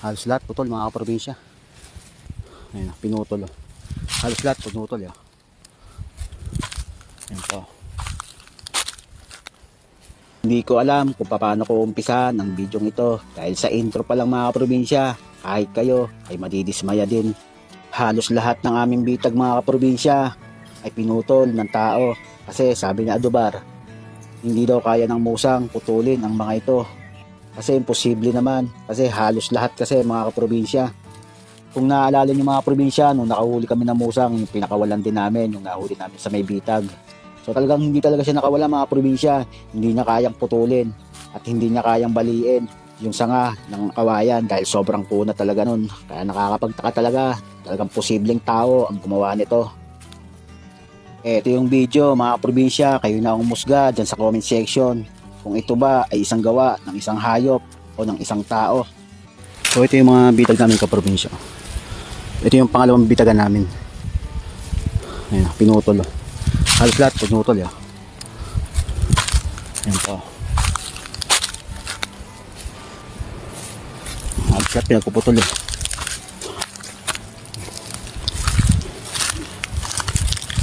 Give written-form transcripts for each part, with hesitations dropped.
Halos lahat putol mga kaprobinsya. Ayun, pinutol. Halos lahat pinutol. Ayun po. Hindi ko alam kung paano ko umpisahan ang video ito dahil sa intro pa lang mga kaprobinsya, kahit kayo ay madidismaya din. Halos lahat ng aming bitag mga kaprobinsya ay pinutol ng tao kasi sabi ni Adubar, hindi daw kaya ng musang putulin ang mga ito. Kasi imposible naman kasi halos lahat kasi mga kaprobinsya. Kung naaalala niyo mga probinsya, nung nakahuli kami ng musang, yung pinakawalan din namin, yung nahuli namin sa may bitag. So talagang hindi talaga siya nakawala mga probinsya. Hindi niya kayang putulin at hindi niya kayang baliin yung sanga ng kawayan dahil sobrang puna talaga nun. Kaya nakakapagtaka talaga, talagang posibleng tao ang gumawa nito. Ito yung video mga probinsya, kayo na ang umusga dyan sa comment section kung ito ba ay isang gawa ng isang hayop o ng isang tao. So ito yung mga bitag namin kaprobinsya. Ito yung pangalawang bitagan namin. Ayan, pinutol. Halos lahat pinutol. Ayan po. Halos lahat pinagpuputol.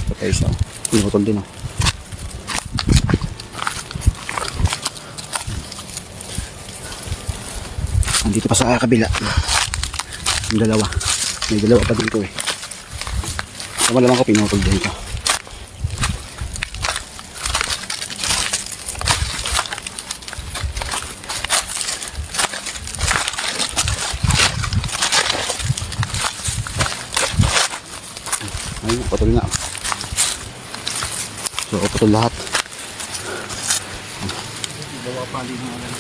Ito isa. Pinutol din. Andito pa sa kabila. Yung dalawa. May dalawa pa dito eh. Tama naman ko pinutol dito. Ayun, putol na. So, putol lahat. Dalawa pa din na lang.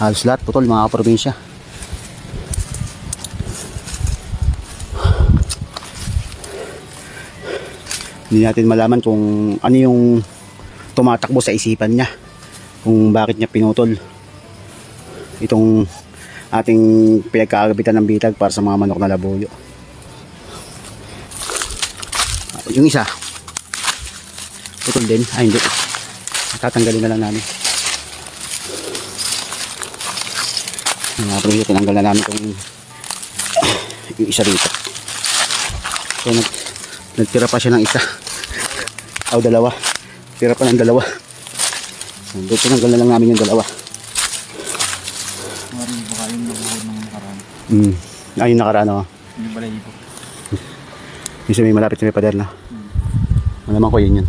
Halos lahat putol mga kaprobinsya. Hindi natin malaman kung ano yung tumatakbo sa isipan niya, kung bakit niya pinutol itong ating pinagkakabitan ng bitag para sa mga manok na labuyo. Yung isa putol din. Ay hindi, tatanggalin na lang namin. Mga probinsya, tinanggal na namin yung isa rito. So nagtira pa siya ng isa o dalawa, tira pa ng dalawa. So tinanggal na lang namin yung dalawa. Marin po kayo nabuhod ng nakaraan. Ayun nakaraan o. Hindi pala ipo. Yung sa may malapit sa may pader na. Malaman ko yun.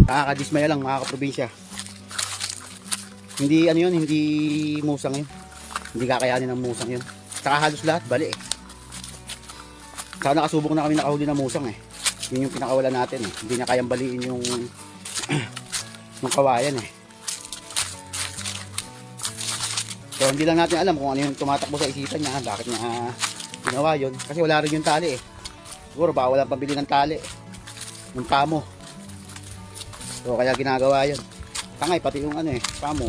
Nakakadismaya lang mga kaprobinsya. Hindi ano yun, hindi musang yun. Hindi kakayanin ng musang yun. Saka halos lahat, bali eh. Saka nakasubok na kami nakahuli ng musang eh. Yun yung pinakawalan natin eh. Hindi niya kayang baliin yung yung kawayan eh. So hindi lang natin alam kung ano yung tumatakbo sa isipan niya. Bakit niya ginawa yun. Kasi wala rin yung tali eh. Siguro baka walang pambili ng tali. Ng pamo. So kaya ginagawa yun. Tangay pati yung ano eh, pamo.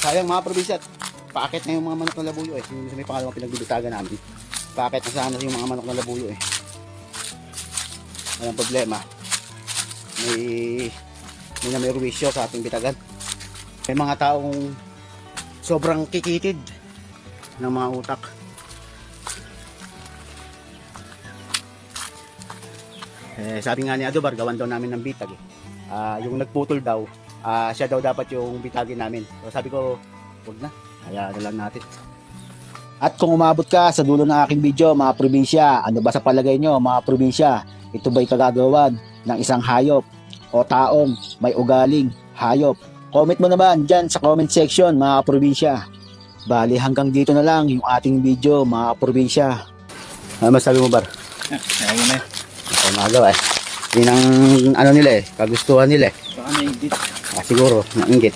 Sayang mga probinsya, paakit na yung mga manok na labuyo eh. Yung may pangalawang pinagbibitagan namin. Paakit na sana yung mga manok na labuyo eh. Walang problema. May ruwisyo sa ating bitagan. May mga taong sobrang kikitid ng mga utak. Sabi nga ni Adubar, gawan daw namin ng bitag eh. Yung nagputol daw, siya daw dapat yung bitagin namin. So sabi ko, huwag na, hayaan na lang natin. At kung umabot ka sa dulo ng aking video mga probinsya, ano ba sa palagay nyo mga probinsya? Ito ba'y kagagawan ng isang hayop o taong may ugaling hayop? Comment mo naman dyan sa comment section mga probinsya. Bali hanggang dito na lang yung ating video mga probinsya. Ano masabi mo Bar? Ayun na. Ito magawa eh. Yun ang ano nila eh, kagustuhan nila eh. Baka na-edit. Siguro, nainggit.